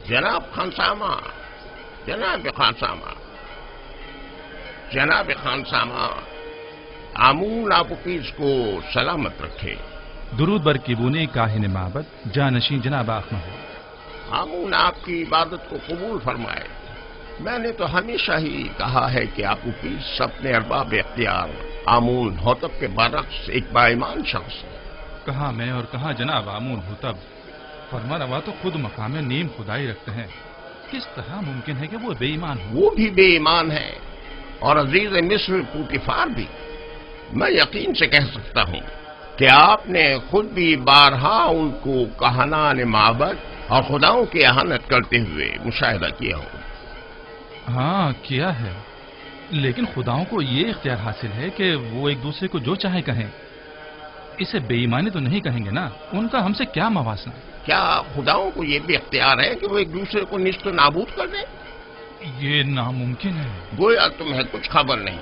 جناب خانسامہ، جناب خانسامہ، جناب خانسامہ، آمون آپوپیس کو سلامت رکھے۔ درود بر کیبونی کاہن معبد جانشین جناب آخمہو۔ آمون آپ کی عبادت کو قبول فرمائے۔ میں نے تو ہمیشہ ہی کہا ہے کہ آپوپیس اپنے ارباب اختیار آمون ہوتب کے برعکس ایک باایمان شخص ہے۔ کہاں میں اور کہاں جناب آمون ہوتب، فرما روا تو خود مقام نیم خدائی رکھتے ہیں، کس طرح ممکن ہے کہ وہ بے ایمان ہو؟ وہ بھی بے ایمان ہے اور عزیز مصر پوتیفار بھی۔ میں یقین سے کہہ سکتا ہوں کہ آپ نے خود بھی بارہا ان کو کہنان معبد اور خداؤں کی اہانت کرتے ہوئے مشاہدہ کیا ہو۔ ہاں کیا ہے، لیکن خداؤں کو یہ اختیار حاصل ہے کہ وہ ایک دوسرے کو جو چاہے کہیں، اسے بے ایمانی تو نہیں کہیں گے نا، ان کا ہم سے کیا موازنہ؟ کیا خداؤں کو یہ بھی اختیار ہے کہ وہ ایک دوسرے کو نیست و نابود کر دیں؟ یہ ناممکن ہے۔ گویا تمہیں کچھ خبر نہیں۔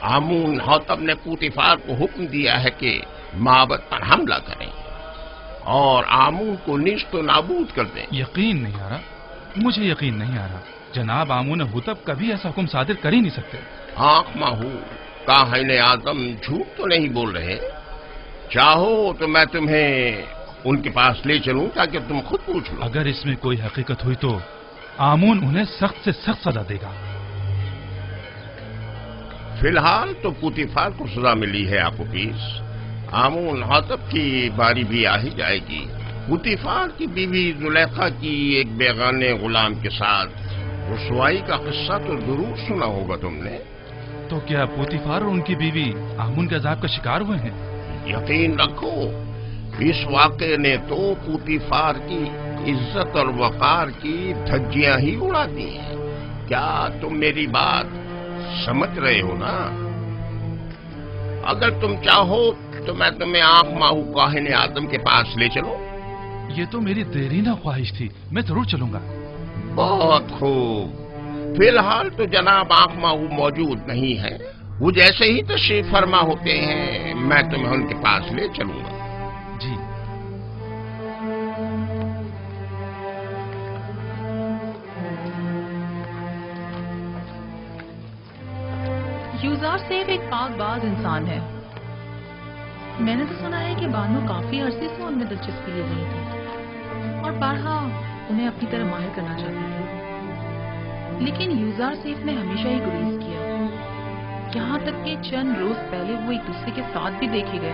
آمون ہوتب نے پوتیفار کو حکم دیا ہے کہ معبد پر حملہ کریں اور آمون کو نیست و نابود کر دیں۔ یقین نہیں آ رہا، مجھے یقین نہیں آ رہا، جناب آمون ہوتب کبھی ایسا حکم صادر کر ہی نہیں سکتے۔ آنکھ ماہو، کاہن اعظم جھوٹ تو نہیں بول رہے؟ چاہو تو میں تمہیں ان کے پاس لے چلوں تاکہ تم خود پوچھ لو۔ اگر اس میں کوئی حقیقت ہوئی تو آمون انہیں سخت سے سخت سزا دے گا۔ فی الحال تو پوتیفار کو سزا ملی ہے آپوپیس، آمون ہوتب کی باری بھی آ ہی جائے گی۔ پوتیفار کی بیوی زلیخا کی ایک بیگانے غلام کے ساتھ رسوائی کا قصہ تو ضرور سنا ہوگا تم نے۔ تو کیا پوتیفار اور ان کی بیوی آمون کے عذاب کا شکار ہوئے ہیں؟ یقین رکھو، اس واقعے نے تو پوتیفار کی عزت اور وقار کی دھجیاں ہی اڑا دی ہیں۔ کیا تم میری بات سمجھ رہے ہو نا؟ اگر تم چاہو تو میں تمہیں آنکھ ماہو کاہن اعظم کے پاس لے چلوں۔ یہ تو میری دیرینہ خواہش تھی، میں ضرور چلوں گا۔ بہت خوب، فی الحال تو جناب آنکھ ماہو موجود نہیں ہے، وہ جیسے ہی تشریف فرما ہوتے ہیں میں تمہیں ان کے پاس لے چلوں گا۔ جی۔ یوزار سیف ایک پاک باز انسان ہے۔ میں نے تو سنا ہے کہ بانو کافی عرصے سے ان میں دلچسپی لے رہی تھی اور بارہا انہیں اپنی طرح ماہر کرنا چاہتی تھی، لیکن یوزار سیف نے ہمیشہ ہی گریز کیا، یہاں تک کہ چند روز پہلے وہ ایک دوسرے کے ساتھ بھی دیکھے گئے۔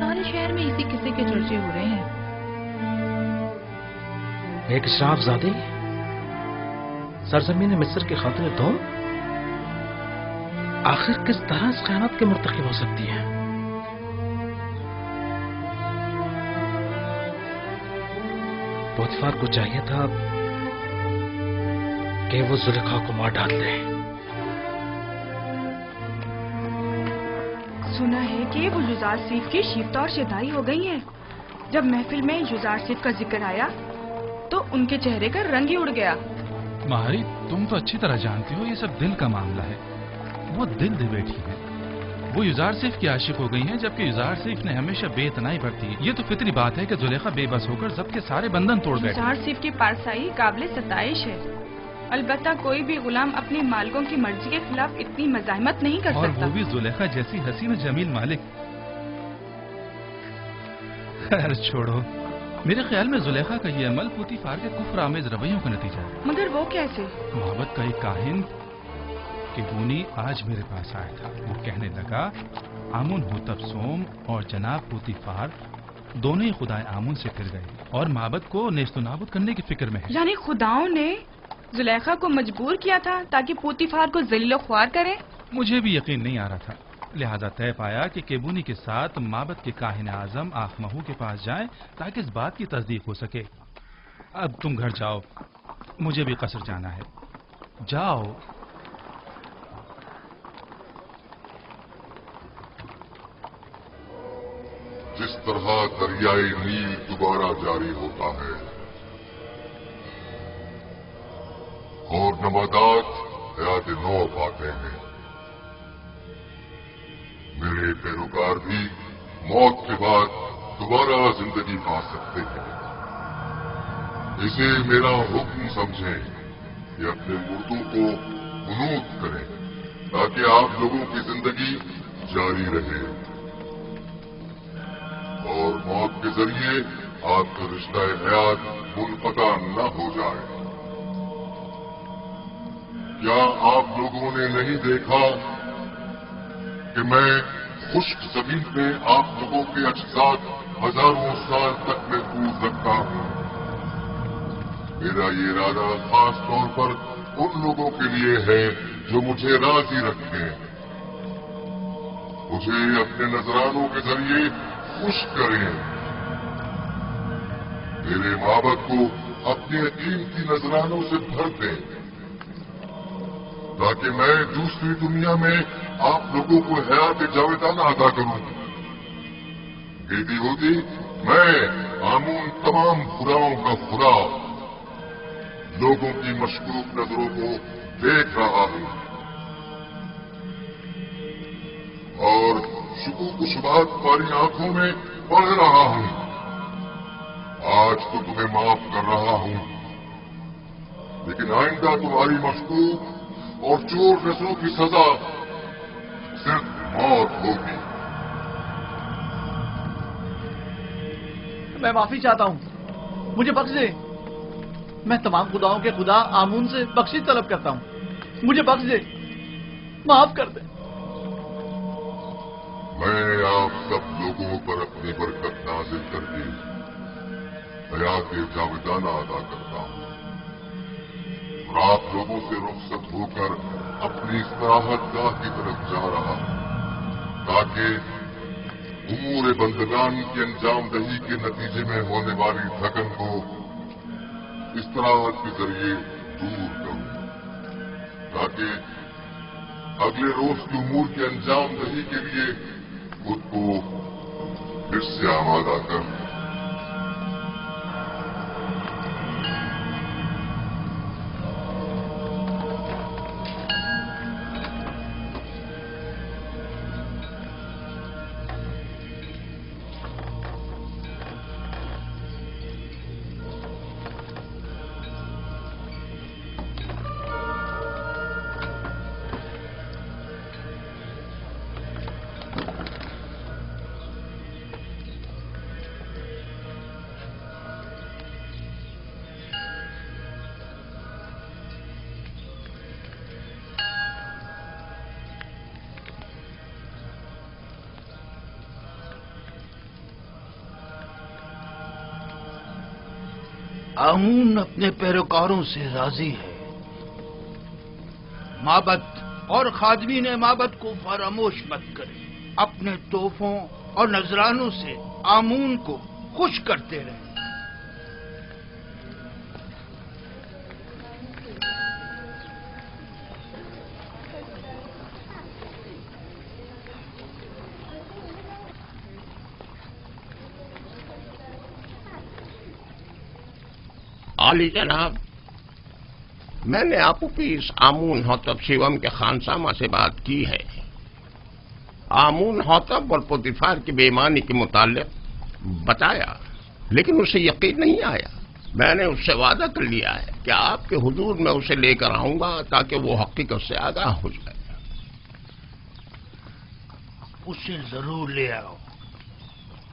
سارے شہر میں اسی قصے کے چرچے ہو رہے ہیں۔ ایک اشراف زادی سرزمین مصر کے خاتون دوم آخر کس طرح اس خیانت کے مرتکب ہو سکتی ہے؟ پوتیفار کو چاہیے تھا کہ وہ زلیخا کو مار ڈال دے۔ سنا ہے کہ وہ یوزار سیف کی شیفتہ اور شیدائی ہو گئی ہیں۔ جب محفل میں یوزار سیف کا ذکر آیا تو ان کے چہرے کا رنگ ہی اڑ گیا۔ مہاری، تم تو اچھی طرح جانتی ہو یہ سب دل کا معاملہ ہے، وہ دل دے بیٹھی ہے، وہ یوزار سیف کی عاشق ہو گئی ہیں، جبکہ یوزار سیف نے ہمیشہ بے اتنائی برتی ہے۔ یہ تو فطری بات ہے کہ زلیخا بے بس ہو کر ضبط کے سارے بندھن توڑ بیٹھے۔ یوزار سیف کی پارسائی قابل ستائش ہے، البتہ کوئی بھی غلام اپنے مالکوں کی مرضی کے خلاف اتنی مزاحمت نہیں کر اور سکتا۔ وہ بھی زلیخا جیسی حسین و جمیل مالک۔ خیر چھوڑو، میرے خیال میں زلیخا کا یہ عمل پوتیفار کے کفر آمیز رویوں کا نتیجہ ہے۔ مگر وہ کیسے؟ محبت کا ایک کاہن کیبونی آج میرے پاس آیا تھا، وہ کہنے لگا آمون ہوتب سوم اور جناب پوتیفار دونوں ہی خدائے آمون سے پھر گئے اور معبد کو نیست و نابود کرنے کی فکر میں ہے۔ یعنی خداؤں نے زلیخا کو مجبور کیا تھا تاکہ پوتیفار کو ذلیل و خوار کرے؟ مجھے بھی یقین نہیں آ رہا تھا، لہذا طے پایا کہ کیبونی کے ساتھ معبد کے کاہن اعظم آخمہو کے پاس جائیں تاکہ اس بات کی تصدیق ہو سکے۔ اب تم گھر جاؤ، مجھے بھی قصر جانا ہے، جاؤ۔ جس طرح دریائے نیل دوبارہ جاری ہوتا ہے اور نباتات حیات نو پاتے ہیں، میرے پیروکار بھی موت کے بعد دوبارہ زندگی پا سکتے ہیں، इसे मेरा हुक्म समझें कि अपने मुर्दों को कुनूत करें ताकि आप लोगों की जिंदगी जारी रहे और मौत के जरिए आपका रिश्ता हयात मुनक़ता न हो जाए। क्या आप लोगों ने नहीं देखा कि मैं खुश्क जमीन पे आप लोगों के अजसाद हजारों साल तक महफूज रखता हूं? मेरा ये इरादा खास तौर पर उन लोगों के लिए है जो मुझे राजी रखें। मुझे अपने नजरानों के जरिए खुश करें। मेरे माबद को अपने कीमती नजरानों से भर दें ताकि मैं दूसरी दुनिया में आप लोगों को हयात जावेदाना अदा करूं। बेटी होती मैं आमून तमाम खुदाओं का खुदा लोगों की मशकूक नजरों को देख रहा हूं और शुकूक शुबात वाली आंखों में पढ़ रहा हूं। आज तो तुम्हें माफ कर रहा हूं, लेकिन आइंदा तुम्हारी मशकूक और चोर नस्लों की सजा सिर्फ मौत होगी। मैं माफी चाहता हूं, मुझे बख्श दे। मैं तमाम खुदाओं के खुदा आमून से बख्शिश तलब करता हूं। मुझे बख्श दे, माफ कर दे। मैं आप सब लोगों पर अपनी बरकत नाजिल करके हयात जावेदाना अदा करता हूं और आप लोगों से रुखसत होकर अपनी इस्तिराहत गाह की तरफ जा रहा हूं ताकि उमूर बंदगान की अंजाम दही के नतीजे में होने वाली थकन को इस्तिराहत के जरिए दूर करूं, ताकि अगले रोज की उमूर के अंजाम दही के लिए खुद को फिर से आमादा कर। आमून अपने पैरोकारों से राजी है। माबद और खादमीन माबद को फरामोश मत करें। अपने तोहफों और नजरानों से आमून को खुश करते रहें। आली जनाब, मैंने आपुपीस आमून होतब शिवम के खानसामा से बात की है। आमून होतब और पोतीफार की बेईमानी के मुताल्लिक बताया, लेकिन उसे यकीन नहीं आया। मैंने उससे वादा कर लिया है कि आपके हुजूर में उसे लेकर आऊंगा ताकि वो हकीकत से आगाह हो जाए। उसे जरूर ले आओ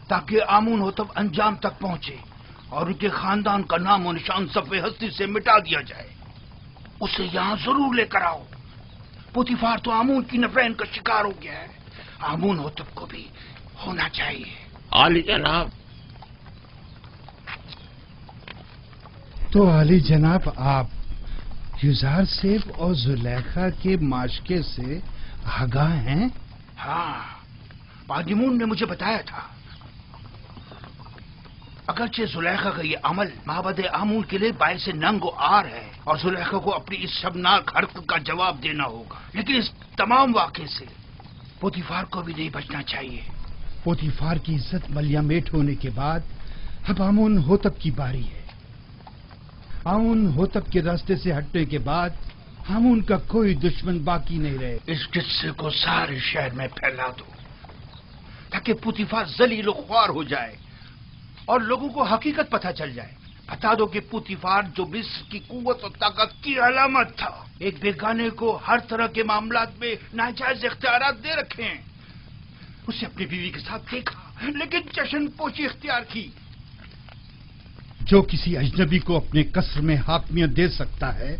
ताकि आमून होतब अंजाम तक पहुंचे और उनके खानदान का नाम और निशान सफ़े हस्ती से मिटा दिया जाए। उसे यहां जरूर लेकर आओ। पोतीफार तो आमून की नफरैन का शिकार हो गया है, आमून होतब को भी होना चाहिए। आली जनाब। तो आली जनाब, आप युजार सेफ और जुलेखा के माशके से आगाह हैं? हाँ, बादिमून ने मुझे बताया था। अगरचे जुलेखा का ये अमल माबद आमून के लिए बायसे नंगो आर है और जुलेखा को अपनी इस शर्मनाक हरकत का जवाब देना होगा, लेकिन इस तमाम वाक़े से पोतीफार को भी नहीं बचना चाहिए। पोतीफार की इज्जत मलियामेट होने के बाद अब आमून होतब की बारी है। आमून होतब के रास्ते से हटने के बाद आमून का कोई दुश्मन बाकी नहीं रहे। इस किस्से को सारे शहर में फैला दो ताकि पोतीफार जलील ख्वार हो जाए और लोगों को हकीकत पता चल जाए। बता दो कि पुतीफार जो मिस्र की कुव्वत और ताकत की अलामत था, एक बेगाने को हर तरह के मामलात में नाजायज इख्तियारात दे रखे हैं। उसे अपनी बीवी के साथ देखा लेकिन जश्न पोशी इख्तियार की। जो किसी अजनबी को अपने कसर में हाकमियत दे सकता है,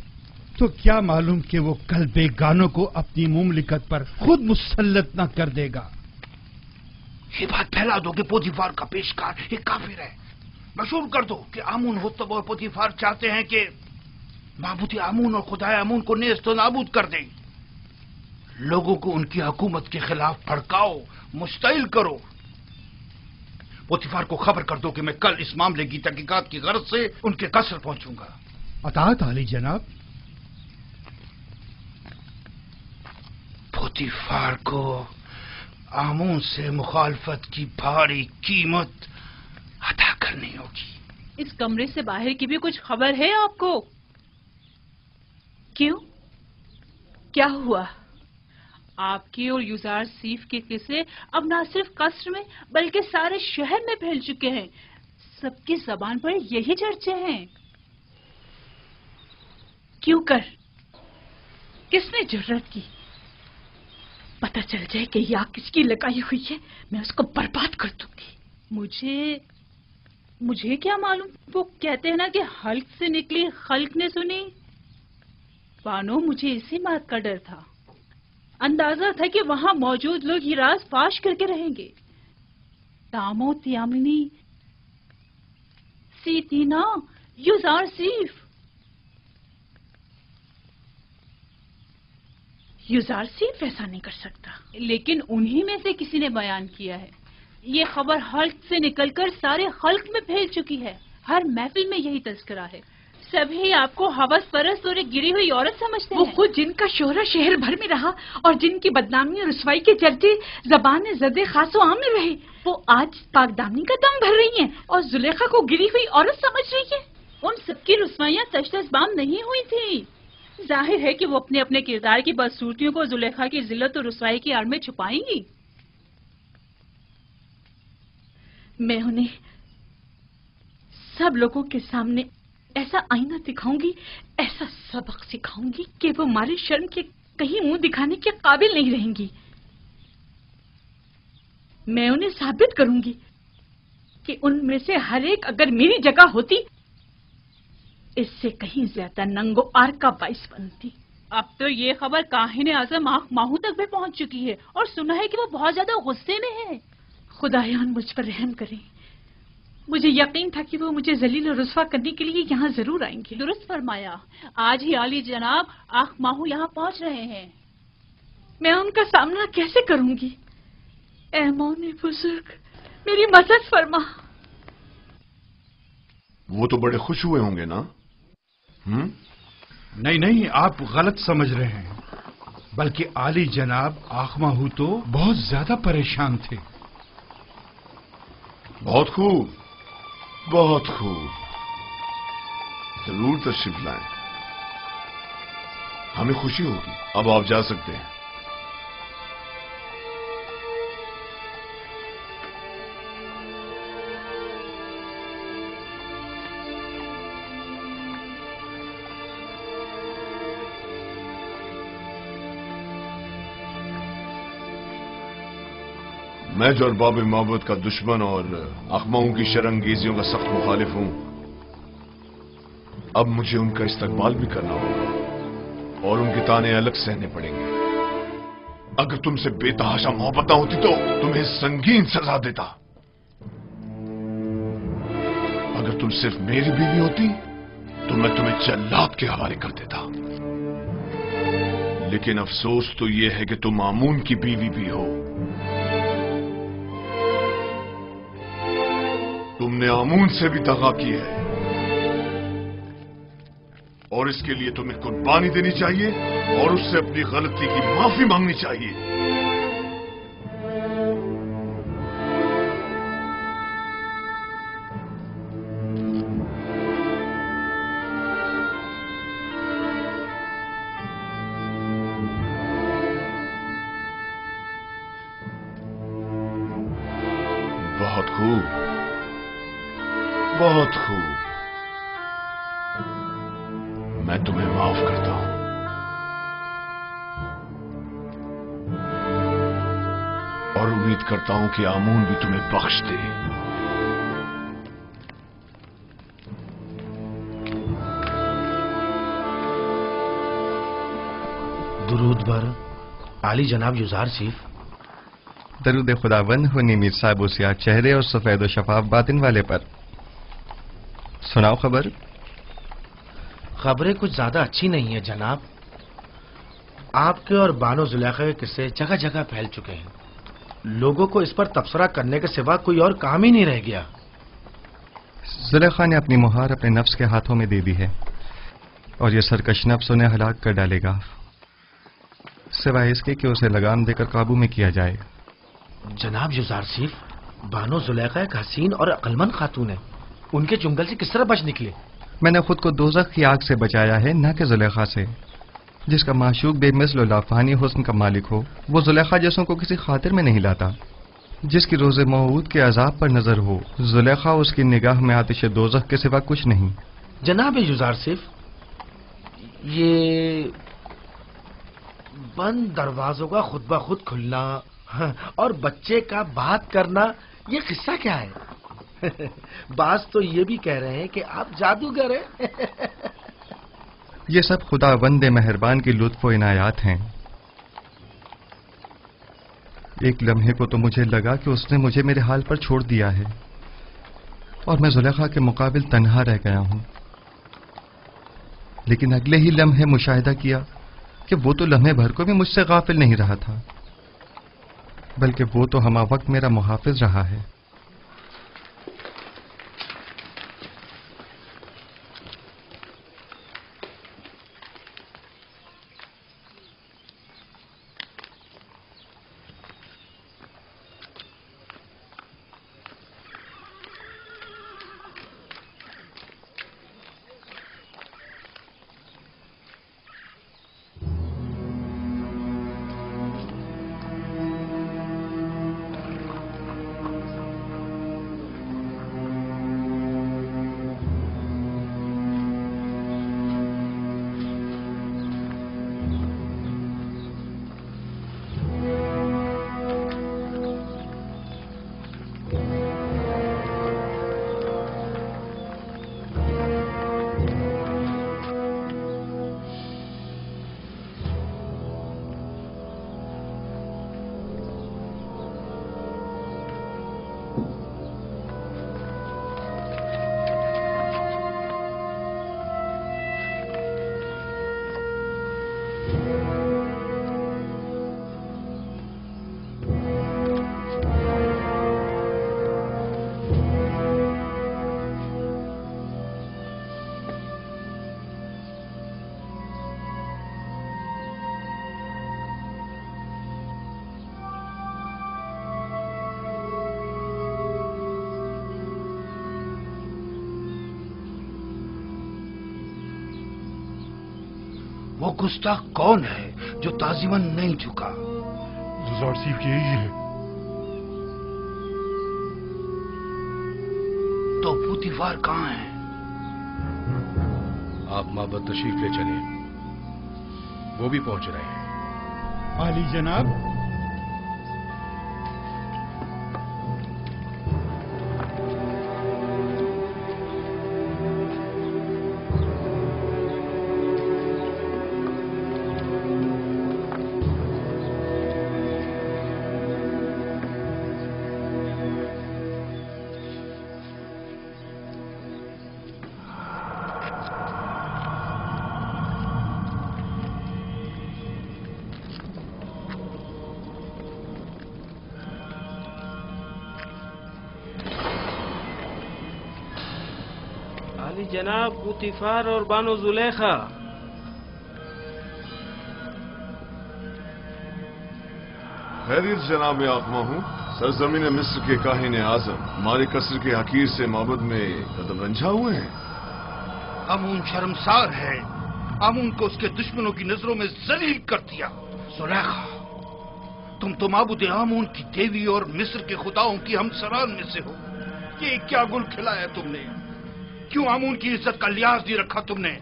तो क्या मालूम कि वो कल बेगानों को अपनी मुमलिकत पर खुद मुसल्लत न कर देगा। ये बात फैला दो कि पोतीफार का पेशकार एक काफिर है। मशहूर कर दो कि आमून होतब और पोतीफार चाहते हैं कि माबूद आमून और खुदाए आमून को नेस्त नाबूद कर दें। लोगों को उनकी हुकूमत के खिलाफ भड़काओ, मुश्तइल करो। पोतीफार को खबर कर दो कि मैं कल इस मामले की तहकीकात की गरज से उनके कसर पहुंचूंगा। अतात आली जनाब। पोतीफार को आमून से मुखालफत की भारी कीमत अदा करनी होगी। इस कमरे से बाहर की भी कुछ खबर है आपको? क्यों, क्या हुआ? आपके और युजार सीफ के किस्से अब न सिर्फ कसर में बल्कि सारे शहर में फैल चुके हैं। सबकी जबान पर यही चर्चे हैं। क्यों कर? किसने जुर्रत की? पता चल जाए कि यह किसकी लगाई हुई है, मैं उसको बर्बाद कर दूंगी। मुझे क्या मालूम? वो कहते हैं ना कि हल्क से निकली खल्क ने सुनी। बानो, मुझे इसी बात का डर था। अंदाजा था कि वहां मौजूद लोग ये राज फाश करके रहेंगे। तामो त्यामिनी सीतीना युजार सीफ। युजार सीफ ऐसा नहीं कर सकता, लेकिन उन्हीं में से किसी ने बयान किया है। ये खबर हल्क से निकलकर सारे खल्क में फैल चुकी है। हर महफिल में यही तस्करा है। सभी आपको हवस परस्त और एक गिरी हुई औरत समझते हैं। वो खुद जिनका शोहरा शहर भर में रहा और जिनकी बदनामी और रुसवाई के चलते ज़बान ज़दे खासो आम में रहे, वो आज पाकदामनी का दम भर रही हैं और जुलेखा को गिरी हुई औरत समझ रही है। उन सबकी रुसवाइयां तशतशबाम नहीं हुई थी। जाहिर है कि वो अपने अपने किरदार की बदसूरतियों को जुलेखा की जिल्लत और रुसवाई की आड़ में छुपाएंगी। मैं उन्हें सब लोगों के सामने ऐसा आईना दिखाऊंगी, ऐसा सबक सिखाऊंगी कि वो मारे शर्म के कहीं मुंह दिखाने के काबिल नहीं रहेंगी। मैं उन्हें साबित करूंगी कि उनमें से हर एक अगर मेरी जगह होती, इससे कहीं ज्यादा नंगो आर का बाइस बनती। अब तो ये खबर काहिन आजम आँख माहू तक भी पहुंच चुकी है और सुना है कि वो बहुत ज्यादा गुस्से में है। खुदायान मुझ पर रहम करें। मुझे यकीन था कि वो मुझे जलील और रुस्वा करने के लिए यहाँ जरूर आएंगे। दुरुस्त फरमाया। आज ही आली जनाब आँख माहू यहाँ पहुंच रहे हैं। मैं उनका सामना कैसे करूंगी? ऐ मौने बुजुर्ग, मेरी मदद फरमा। वो तो बड़े खुश हुए होंगे ना? नहीं नहीं, आप गलत समझ रहे हैं। बल्कि आली जनाब आखमाहू तो बहुत ज्यादा परेशान थे। बहुत खूब, बहुत खूब। जरूर तशरीफ लाएं। हमें खुशी होगी। अब आप जा सकते हैं। मैं जो अरबाब माबूद का दुश्मन और अखमाओं की शरंगेजियों का सख्त मुखालिफ हूं, अब मुझे उनका इस्तकबाल भी करना होगा और उनके ताने अलग सहने पड़ेंगे। अगर तुमसे बेतहाशा मोहब्बत होती तो तुम्हें संगीन सजा देता। अगर तुम सिर्फ मेरी बीवी होती तो मैं तुम्हें जल्लाद के हवाले कर देता। लेकिन अफसोस तो यह है कि तुम आमून की बीवी भी हो। तुमने आमून से भी दगा की है और इसके लिए तुम्हें कुर्बानी देनी चाहिए और उससे अपनी गलती की माफी मांगनी चाहिए। बहुत खूब, बहुत खूब। میں تمہیں معاف کرتا ہوں. اور امید کرتا ہوں کہ آمون بھی تمہیں بخش دے. درود بر عالی جناب یوزار سیف. درود خداوند ہو میر صاحب و سیاہ چہرے اور سفید و شفاف باطن والے پر. سناؤ خبر. خبریں کچھ زیادہ اچھی نہیں ہیں جناب. آپ کے اور بانو زلیخا کے قصے جگہ جگہ پھیل چکے ہیں. لوگوں کو اس پر تبصرہ کرنے کے سوا کوئی اور کام ہی نہیں رہ گیا. زلیخا نے اپنی مہار اپنے نفس کے ہاتھوں میں دے دی ہے اور یہ سرکش نفس انہیں ہلاک کر ڈالے گا، سوائے اس کے کہ اسے لگام دے کر قابو میں کیا جائے. جناب یوزار سیف، بانو زلیخا ایک حسین اور عقلمند خاتون ہے. ان کے چنگل سے کس طرح بچ نکلے؟ میں نے خود کو دوزخ کی آگ سے بچایا ہے، نہ کہ زلیخا سے. جس کا معشوق بے مثل و لافانی حسن کا مالک ہو وہ زلیخا جیسوں کو کسی خاطر میں نہیں لاتا. جس کی روز موعود کے عذاب پر نظر ہو، زلیخا اس کی نگاہ میں آتش دوزخ کے سوا کچھ نہیں. جناب یوزار سیف، یہ بند دروازوں کا خود بخود کھلنا اور بچے کا بات کرنا، یہ قصہ کیا ہے؟ بعض تو یہ بھی کہہ رہے ہیں کہ آپ جادوگر ہیں. یہ سب خدا وند مہربان کی لطف و عنایات ہیں. ایک لمحے کو تو مجھے لگا کہ اس نے مجھے میرے حال پر چھوڑ دیا ہے اور میں زلیخا کے مقابل تنہا رہ گیا ہوں. لیکن اگلے ہی لمحے مشاہدہ کیا کہ وہ تو لمحے بھر کو بھی مجھ سے غافل نہیں رہا تھا، بلکہ وہ تو ہمہ وقت میرا محافظ رہا ہے. وہ گستاخ کون ہے جو تعظیماً نہیں جھکا؟ یوزار سیف یہی ہے. تو پوتیفار کہاں ہے؟ آپ معبد تشریف لے چلیں، وہ بھی پہنچ رہے ہیں. عالی جناب، جناب پوتیفار اور بانو زلیخا. خیریت جناب آقما ہوں. سرزمین مصر کے کاہن اعظم ہمارے قصر کے حقیر سے معبد میں قدم رنجھا ہوئے ہیں. آمون شرمسار ہے. آمون کو اس کے دشمنوں کی نظروں میں ذلیل کر دیا. زلیخا، تم تو معبود آمون کی دیوی اور مصر کے خداؤں کی ہمسران میں سے ہو. یہ کیا گل کھلایا تم نے؟ کیوں آمون کی عزت کا لحاظ نہیں رکھا تم نے؟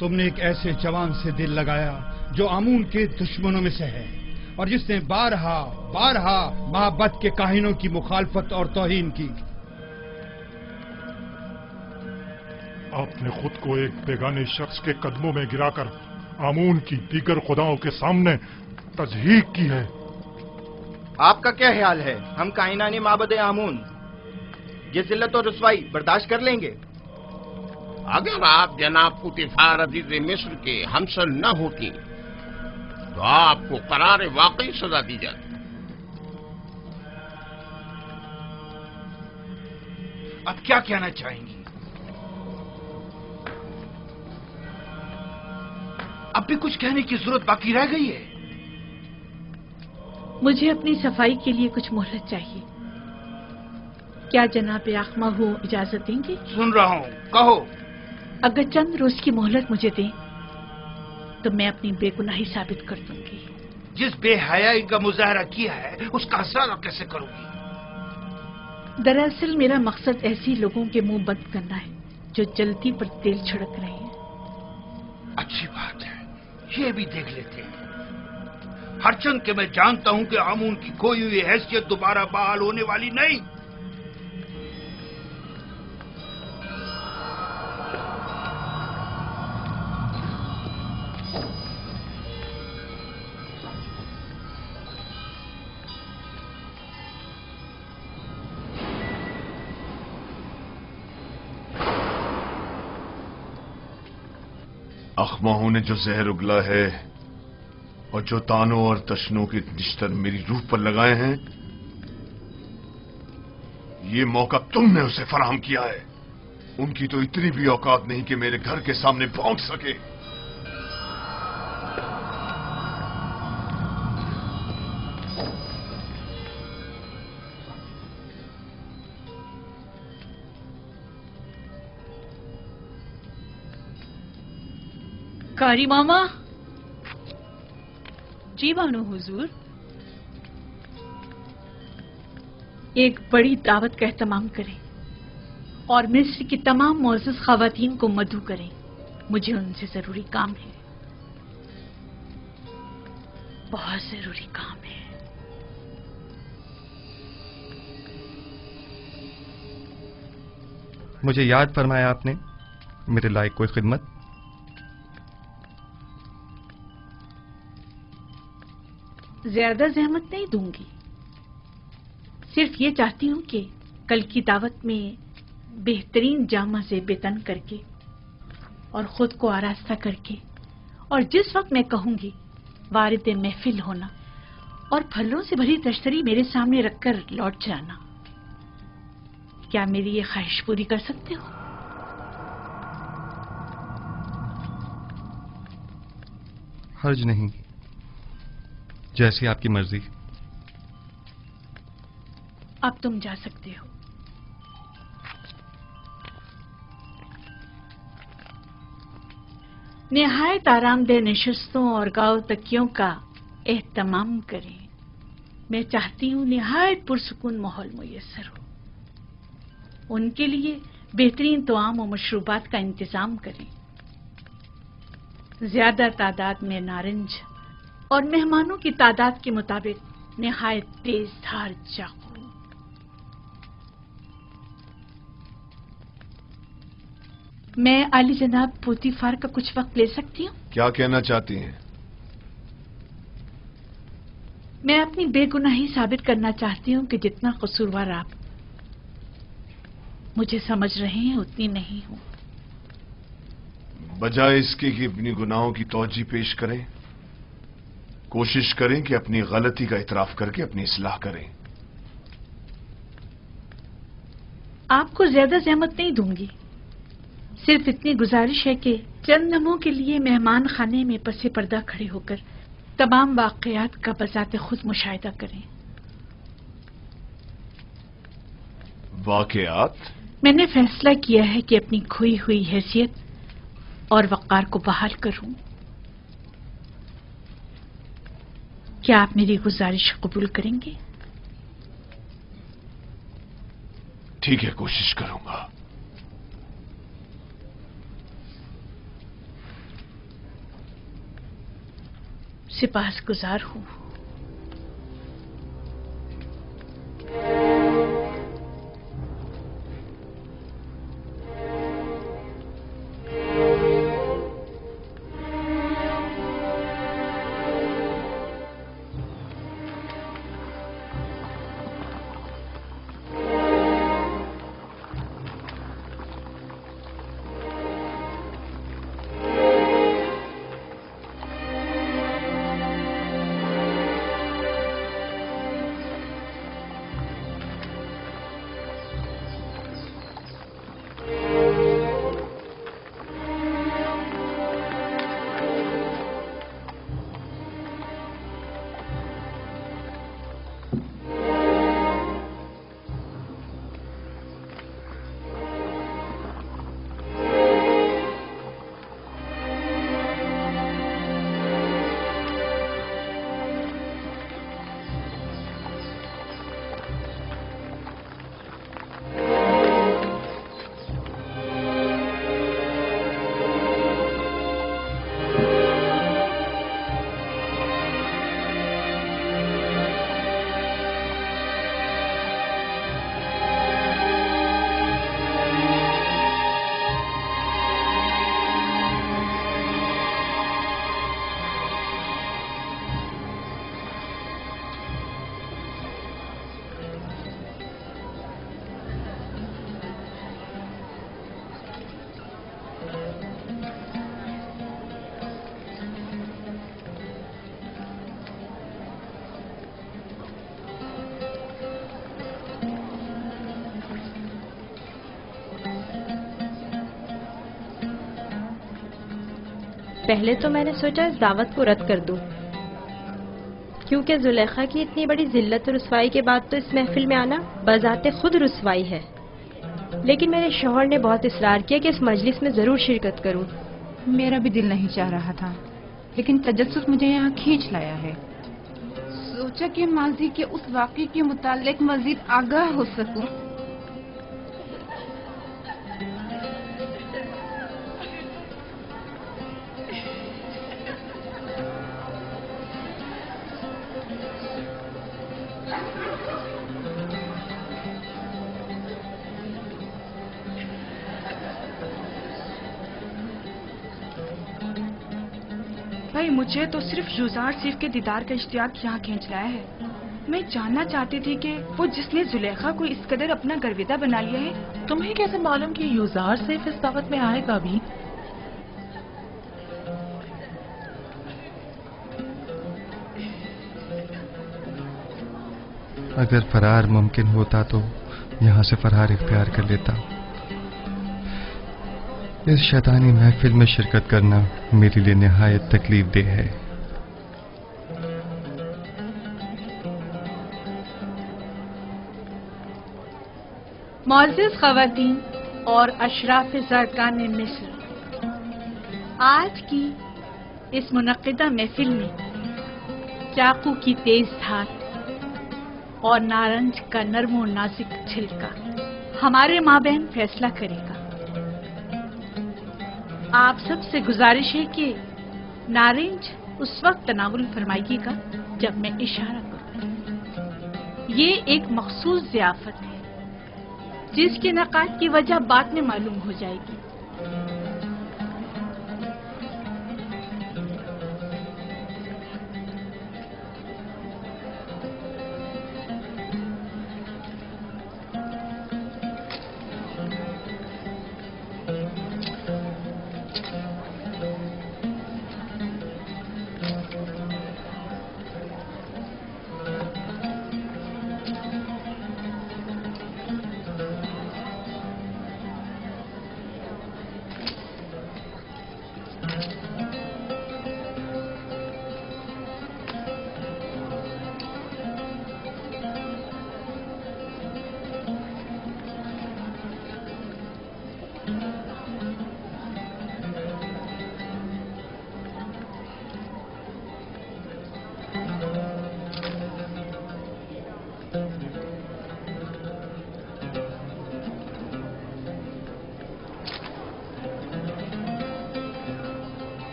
تم نے ایک ایسے جوان سے دل لگایا جو آمون کے دشمنوں میں سے ہے اور جس نے بارہا محبت کے کاہنوں کی مخالفت اور توہین کی. آپ نے خود کو ایک بیگانے شخص کے قدموں میں گرا کر آمون کی دیگر خداؤں کے سامنے تضحیق کی ہے. آپ کا کیا خیال ہے؟ ہم کائنانی معبد آمون یہ ذلت اور رسوائی برداشت کر لیں گے؟ اگر آپ جناب پوتیفار عزیز مصر کے ہمسر نہ ہوتی تو آپ کو قرار واقعی سزا دی جاتی. اب کیا کہنا چاہیں گی؟ اب بھی کچھ کہنے کی ضرورت باقی رہ گئی ہے؟ مجھے اپنی صفائی کے لیے کچھ مہلت چاہیے. کیا جناب آخمہو اجازت دیں گے؟ سن رہا ہوں، کہو. اگر چند روز کی مہلت مجھے دیں تو میں اپنی بے گناہی ثابت کر دوں گی. جس بے حیائی کا مظاہرہ کیا ہے اس کا اثر کیسے کروں گی؟ دراصل میرا مقصد ایسی لوگوں کے منہ بند کرنا ہے جو جلتی پر تیل چھڑک رہے ہیں. اچھی بات ہے، یہ بھی دیکھ لیتے ہیں. ہرچند کہ میں جانتا ہوں کہ آمون کی کھوئی ہوئی حیثیت دوبارہ بحال ہونے والی نہیں. اخماہوں نے جو زہر اگلا ہے اور جو تانوں اور تشنوں کے نشتر میری روح پر لگائے ہیں، یہ موقع تم نے اسے فراہم کیا ہے. ان کی تو اتنی بھی اوقات نہیں کہ میرے گھر کے سامنے پہنچ سکے. کاری ماما. جی بانو حضور. ایک بڑی دعوت کا اہتمام کریں اور مصر کی تمام معزز خواتین کو مدعو کریں. مجھے ان سے ضروری کام ہے، بہت ضروری کام ہے. مجھے یاد فرمایا آپ نے میرے لائق کوئی خدمت؟ زیادہ زحمت نہیں دوں گی، صرف یہ چاہتی ہوں کہ کل کی دعوت میں بہترین جامہ زیب تن کر کے اور خود کو آراستہ کر کے اور جس وقت میں کہوں گی وارد محفل ہونا اور پھلوں سے بھری تشتری میرے سامنے رکھ کر لوٹ جانا. کیا میری یہ خواہش پوری کر سکتے ہو؟ حرج نہیں، جیسی آپ کی مرضی. اب تم جا سکتے ہو. نہایت آرام دہ نشستوں اور گاؤ تکیوں کا اہتمام کریں. میں چاہتی ہوں نہایت پرسکون ماحول میسر ہو. ان کے لیے بہترین طعام و مشروبات کا انتظام کریں. زیادہ تعداد میں نارنج اور مہمانوں کی تعداد کے مطابق نہایت تیز دھار چاقو. میں عالی جناب پوتیفار کا کچھ وقت لے سکتی ہوں؟ کیا کہنا چاہتی ہیں؟ میں اپنی بے گناہی ثابت کرنا چاہتی ہوں کہ جتنا قصوروار آپ مجھے سمجھ رہے ہیں اتنی نہیں ہوں. بجائے اس کے کہ اپنی گناہوں کی توجہ پیش کریں، کوشش کریں کہ اپنی غلطی کا اعتراف کر کے اپنی اصلاح کریں. آپ کو زیادہ زحمت نہیں دوں گی، صرف اتنی گزارش ہے کہ چند لمحوں کے لیے مہمان خانے میں پس پردہ کھڑے ہو کر تمام واقعات کا بذات خود مشاہدہ کریں. واقعات؟ میں نے فیصلہ کیا ہے کہ اپنی کھوئی ہوئی حیثیت اور وقار کو بحال کروں. کیا آپ میری گزارش قبول کریں گے؟ ٹھیک ہے، کوشش کروں گا. सिपाहगुजार हूँ। پہلے تو میں نے سوچا اس دعوت کو رد کر دوں، کیونکہ زلیخا کی اتنی بڑی ذلت و رسوائی کے بعد تو اس محفل میں آنا بذات خود رسوائی ہے، لیکن میرے شوہر نے بہت اصرار کیا کہ اس مجلس میں ضرور شرکت کروں۔ میرا بھی دل نہیں چاہ رہا تھا، لیکن تجسس مجھے یہاں کھینچ لایا ہے۔ سوچا کہ ماضی کے اس واقعے کے متعلق مزید آگاہ ہو سکوں۔ بھائی مجھے تو صرف یوزار سیف کے دیدار کا اشتیاق یہاں کھینچ لایا ہے۔ میں جاننا چاہتی تھی کہ وہ جس نے زلیخا کو اس قدر اپنا گرویدہ بنا لیا ہے، تمہیں کیسے معلوم کہ یوزار سیف اس دعوت میں آئے گا بھی؟ اگر فرار ممکن ہوتا تو یہاں سے فرار اختیار کر لیتا۔ اس شیطانی محفل میں شرکت کرنا میرے لیے نہایت تکلیف دہ ہے۔ معزز خواتین اور اشراف زرکان مصر، آج کی اس منعقدہ محفل میں چاقو کی تیز دھار اور نارنج کا نرم و نازک چھلکا ہمارے مابین فیصلہ کرے گا۔ آپ سب سے گزارش ہے کہ نارنج اس وقت تناول فرمائیے گا جب میں اشارہ کروں۔ یہ ایک مخصوص ضیافت ہے جس کے انعقاد کی وجہ بعد میں معلوم ہو جائے گی۔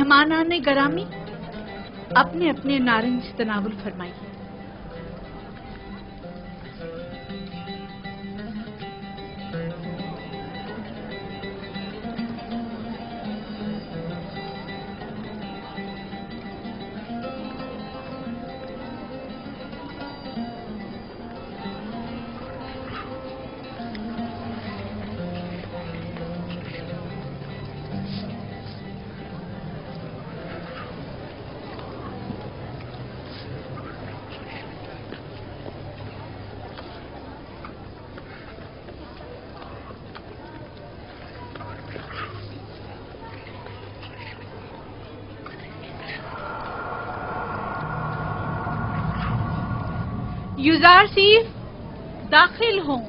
मेहमानाने गरामी, अपने अपने नारंज तनावुल फरमाइए। युजार सीफ दाखिल हों।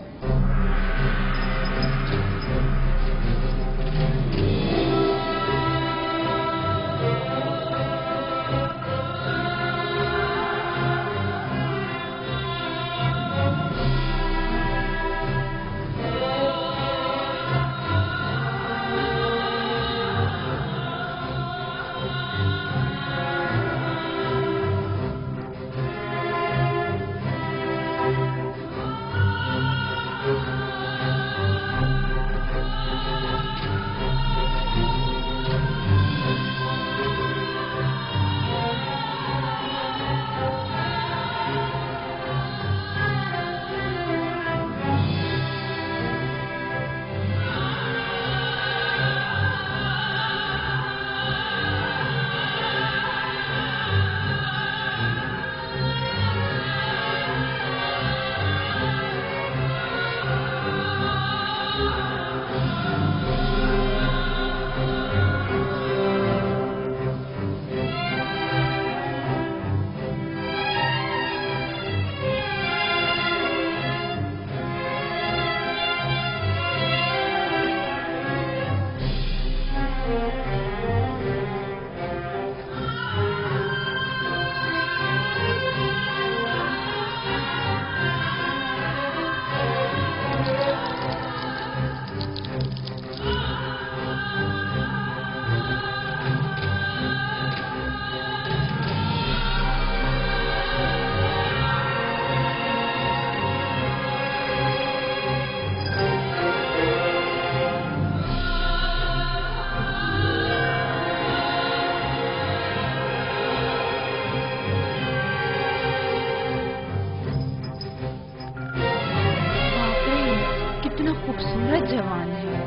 खूबसूरत जवान है।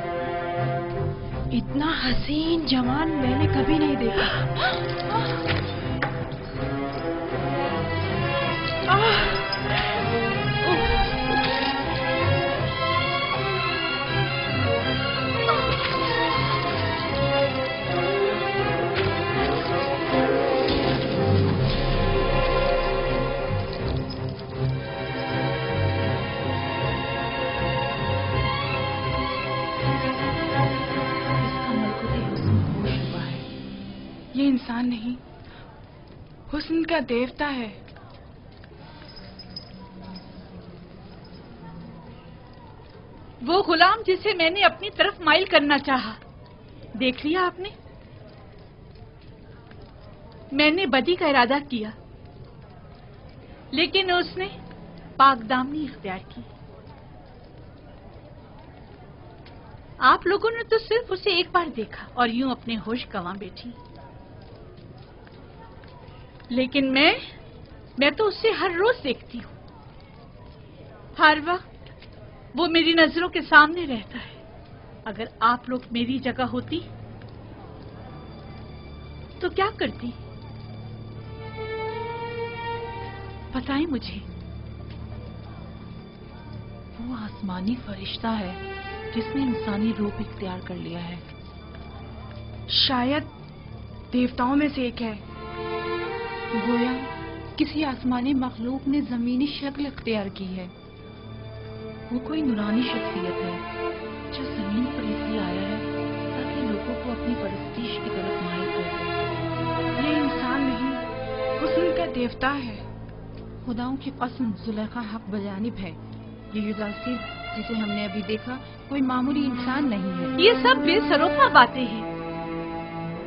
इतना हसीन जवान मैंने कभी नहीं देखा। ये इंसान नहीं, हुस्न का देवता है। वो गुलाम जिसे मैंने अपनी तरफ माइल करना चाहा, देख लिया आपने? मैंने बदी का इरादा किया, लेकिन उसने पाकदामनी इख्तियार की। आप लोगों ने तो सिर्फ उसे एक बार देखा और यूं अपने होश गंवा बैठी, लेकिन मैं तो उसे हर रोज देखती हूँ। हर वक्त वो मेरी नजरों के सामने रहता है। अगर आप लोग मेरी जगह होती तो क्या करती? बताएं मुझे। वो आसमानी फरिश्ता है जिसने इंसानी रूप इख्तियार कर लिया है। शायद देवताओं में से एक है। गोया किसी आसमानी मखलूक ने जमीनी शक्ल इख्तियार की है। वो कोई नूरानी शख्सियत है जो जमीन पर इसलिए आया है ताकि लोगों को अपनी परस्तिश की तरफ माइल कर दे। ये इंसान नहीं, हुस्न का देवता है। खुदाओं की कसम, जुलेखा हक बजानिब है। ये युजासिर जिसे हमने अभी देखा कोई मामूली इंसान नहीं है। ये सब बेसरोपा बातें हैं।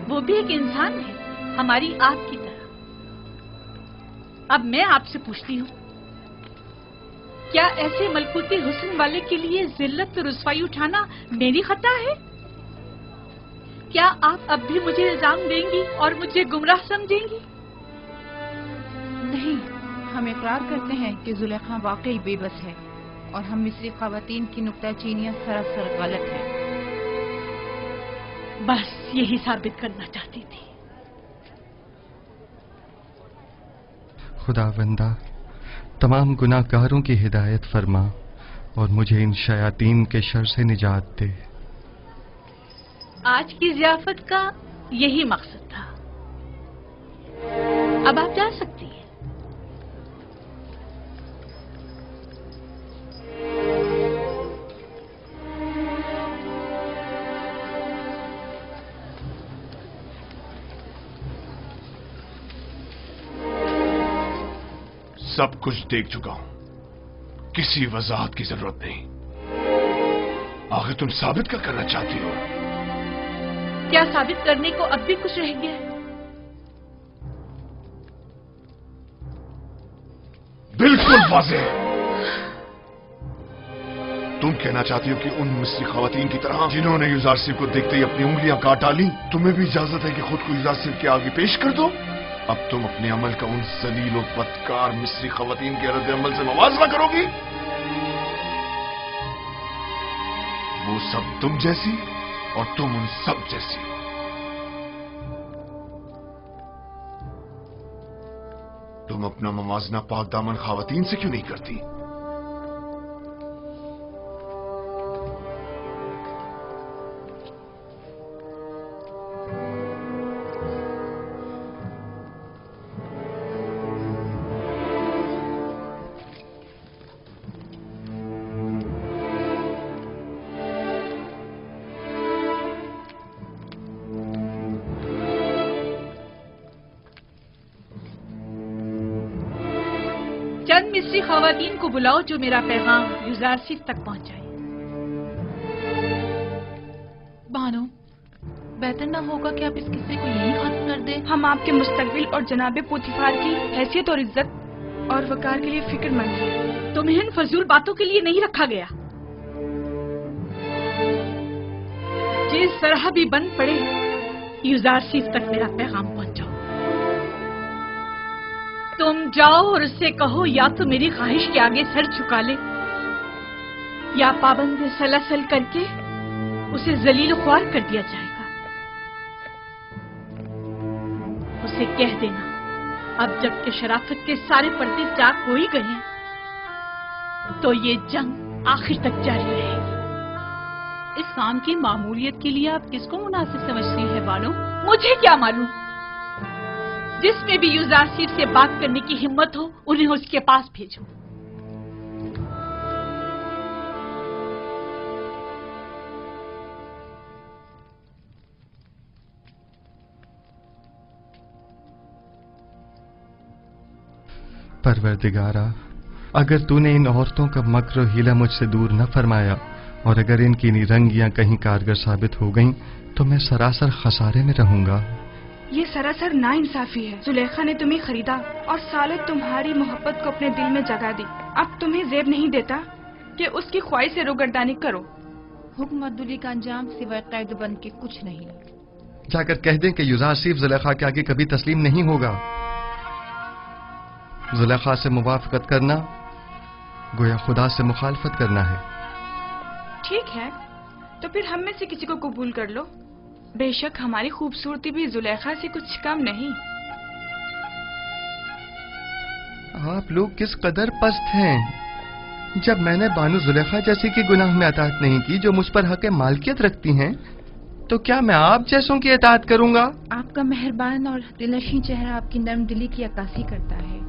वो भी एक इंसान है, हमारी आपकी तरह। अब मैं आपसे पूछती हूँ, क्या ऐसे मलकूती हुस्न वाले के लिए जिल्लत और रुसवाई उठाना मेरी खता है? क्या आप अब भी मुझे इल्जाम देंगी और मुझे गुमराह समझेंगी? नहीं, हम इकरार करते हैं कि जुलेखा वाकई बेबस है और हम मिस्री ख़वातीन की नुक्ताचीनियां सरासर गलत हैं। बस यही साबित करना चाहती थी। खुदावंदा, तमाम गुनाहगारों की हिदायत फरमा और मुझे इन शयातीन के शर से निजात दे। आज की ज़ियाफत का यही मकसद था। अब आप जा सकती हैं। सब कुछ देख चुका हूं, किसी वजाहत की जरूरत नहीं। आखिर तुम साबित क्या करना चाहती हो? क्या साबित करने को अब भी कुछ रह गया है? बिल्कुल वाज़ेह है। तुम कहना चाहती हो कि उन मिस्री ख़वातीन की तरह जिन्होंने युजारसिफ को देखते ही अपनी उंगलियां काट डाली, तुम्हें भी इजाजत है कि खुद को युजारसिफ के आगे पेश कर दो? अब तुम अपने अमल का उन जलील और बदकार मिस्री ख़वातीन के रद्द अमल से मुवाज़ना करोगी? वो सब तुम जैसी और तुम उन सब जैसी। तुम अपना मवाजना पाक दामन ख़वातीन से क्यों नहीं करती? चंद मिस्री ख़वातीन को बुलाओ जो मेरा पैगाम युजारसिफ तक पहुंचाए। बानो, बेहतर ना होगा कि आप इस किस्से को यहीं खत्म कर दें? हम आपके मुस्तकबिल और जनाबे पोतीफार की हैसियत और इज्जत और वकार के लिए फिक्रमंद हैं। तुम्हें इन फजूल बातों के लिए नहीं रखा गया। जिस तरह भी बन पड़े, युजारसिफ तक मेरा पैगाम पहुंचाओ। तुम जाओ और उससे कहो या तो मेरी ख्वाहिश के आगे सर झुका ले या पाबंद सलसल करके उसे जलील ख्वार कर दिया जाएगा। उसे कह देना, अब जबकि शराफत के सारे पर्दे चाक हो ही गए हैं, तो ये जंग आखिर तक जारी रहेगी। इस काम की मामूलियत के लिए आप किसको मुनासिब समझती हैं बानो? मुझे क्या मालूम। जिसमें भी युजारसिफ से बात करने की हिम्मत हो, उन्हें उसके पास भेजो। परवरदिगारा, अगर तूने इन औरतों का मक्र और हीला मुझसे दूर न फरमाया और अगर इनकी निरंगियां कहीं कारगर साबित हो गईं, तो मैं सरासर खसारे में रहूंगा। ये सरासर नाइंसाफी है। जुलेखा ने तुम्हें खरीदा और सालों तुम्हारी मोहब्बत को अपने दिल में जगा दी। अब तुम्हें जेब नहीं देता कि उसकी ख्वाहिश से रोगर्दानी करो। हुक्म अब्दुली का अंजाम सिवाय कैद बन के कुछ नहीं। जाकर कह दें कि युजारसिफ जुलेखा के आगे कभी तस्लीम नहीं होगा। जुलेखा से मुवाफकत करना गोया खुदा से मुखालफत करना है। ठीक है, तो फिर हम में से किसी को कबूल कर लो। बेशक हमारी खूबसूरती भी जुलेखा से कुछ कम नहीं। आप लोग किस कदर पस्त हैं। जब मैंने बानो जुलेखा जैसी की गुनाह में अताअत नहीं की जो मुझ पर हक मालकियत रखती हैं, तो क्या मैं आप जैसों की अताअत करूंगा? आपका मेहरबान और दिलनशीं चेहरा आपकी नर्म दिली की अक्कासी करता है।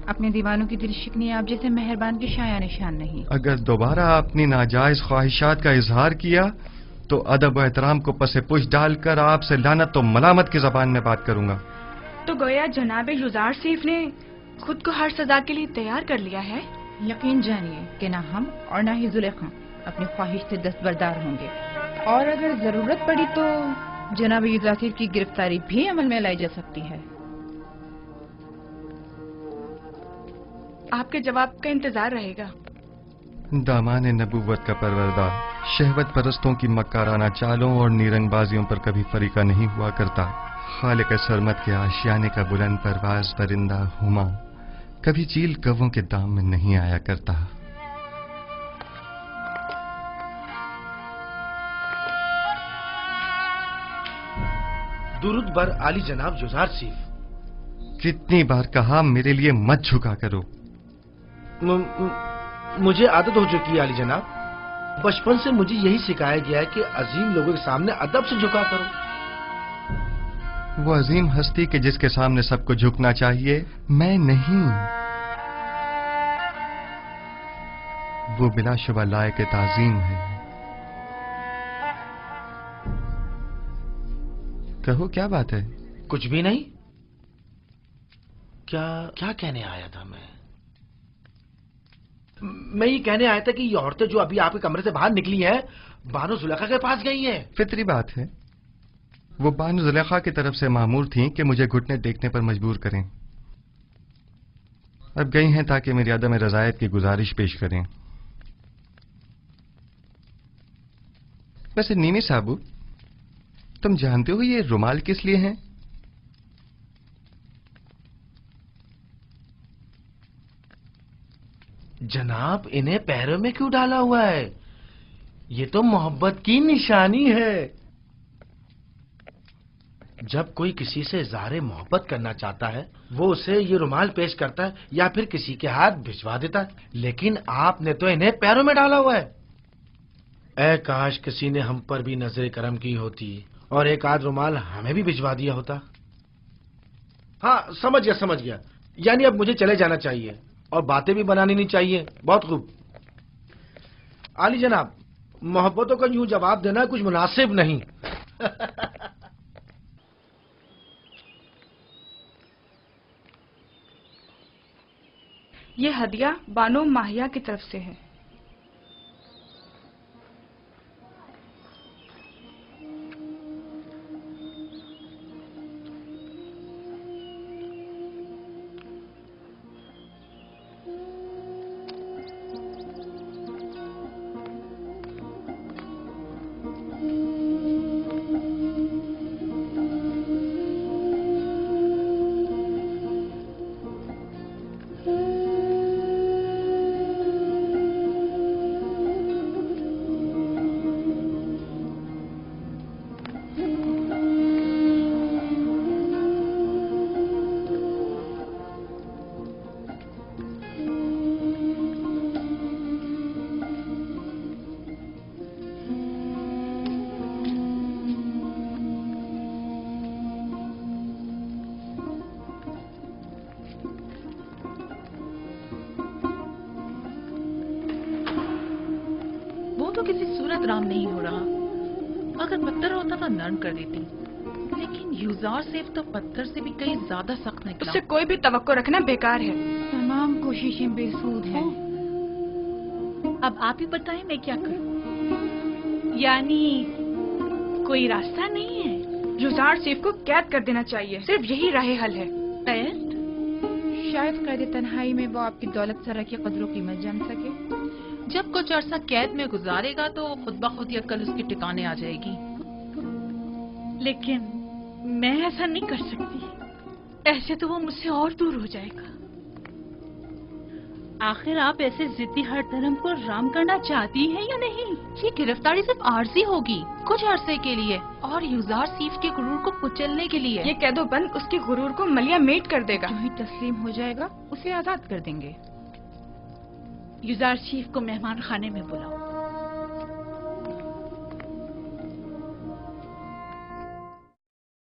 अपने दीवानों की दिल शिकनी आप जैसे मेहरबान की शाया निशान नहीं। अगर दोबारा अपनी नाजायज ख्वाहिशात का इजहार किया तो अदब व एहतराम को पसे पुश डालकर आपसे लानत तो मलामत की जबान में बात करूंगा। तो गोया जनाब युजारसिफ ने खुद को हर सजा के लिए तैयार कर लिया है। यकीन जानिए कि ना हम और ना ही जुलेखा अपनी ख्वाहिश से दस्तबरदार होंगे, और अगर जरूरत पड़ी तो जनाब युजासिफ की गिरफ्तारी भी अमल में लाई जा सकती है। आपके जवाब का इंतजार रहेगा। दामान नबूवत का परवरदा शहवत परस्तों की मक्काराना चालों और नीरंगबाजियों पर कभी फरीका नहीं हुआ करता। खालिक सरमत के आशियाने का बुलंद परवाज परिंदा हुमा कभी चील कव्वों के दाम में नहीं आया करता। दुरूद बर आली जनाब जुजार सीफ। कितनी बार कहा मेरे लिए मत झुका करो। मुझे आदत हो चुकी है आली जनाब। बचपन से मुझे यही सिखाया गया है कि अजीम लोगों के सामने अदब से झुका करो। वो अजीम हस्ती के जिसके सामने सबको झुकना चाहिए, मैं नहीं। वो बिलाशुबा लायक ताजीम है। कहो क्या बात है? कुछ भी नहीं। क्या कहने आया था मैं ये कहने आया था कि ये औरतें जो अभी आपके कमरे से बाहर निकली हैं, बानो जुलेखा के पास गई हैं। फितरी बात है। वो बानो जुलेखा की तरफ से मामूर थीं कि मुझे घुटने टेकने पर मजबूर करें। अब गई हैं ताकि मेरी अदम रजायत की गुजारिश पेश करें। वैसे नीनी साहब, तुम जानते हो ये रुमाल किस लिए हैं? जनाब, इन्हें पैरों में क्यों डाला हुआ है? ये तो मोहब्बत की निशानी है। जब कोई किसी से इज़हारे मोहब्बत करना चाहता है, वो उसे ये रुमाल पेश करता है या फिर किसी के हाथ भिजवा देता है, लेकिन आपने तो इन्हें पैरों में डाला हुआ है। ऐ काश किसी ने हम पर भी नजर करम की होती और एक आध रुमाल हमें भी भिजवा दिया होता। हाँ, समझ गया। यानी अब मुझे चले जाना चाहिए और बातें भी बनानी नहीं चाहिए। बहुत खूब आली जनाब, मोहब्बतों का यूं जवाब देना कुछ मुनासिब नहीं। ये हदिया बानो माहिया की तरफ से है। तो किसी सूरत राम नहीं हो रहा। अगर पत्थर होता तो नरम कर देती, लेकिन यूजार सेफ तो पत्थर से भी कहीं ज्यादा सख्त निकला। उससे कोई भी तवक्को रखना बेकार है। तमाम कोशिशें बेसूद हैं। अब आप ही बताएं मैं क्या करूं? यानी कोई रास्ता नहीं है? यूजार सेफ को कैद कर देना चाहिए, सिर्फ यही राह हल है। कैद? शायद कैद तन्हाई में वो आपकी दौलत सरा की कदर कीमत जान सके। जब कुछ अरसा कैद में गुजारेगा तो खुद ब खुद ही अक्ल उसके ठिकाने आ जाएगी। लेकिन मैं ऐसा नहीं कर सकती, ऐसे तो वो मुझसे और दूर हो जाएगा। आखिर आप ऐसे जिद्दी हर धर्म को राम करना चाहती हैं या नहीं? ये गिरफ्तारी सिर्फ आर्जी होगी, कुछ अरसे के लिए, और यूजार सीफ के गुरूर को कुचलने के लिए। ये कैदोबंद उसके गुरूर को मलिया मेट कर देगा। जो ही तस्लीम हो जाएगा उसे आजाद कर देंगे। यूजार सीफ को मेहमान खाने में बुलाओ।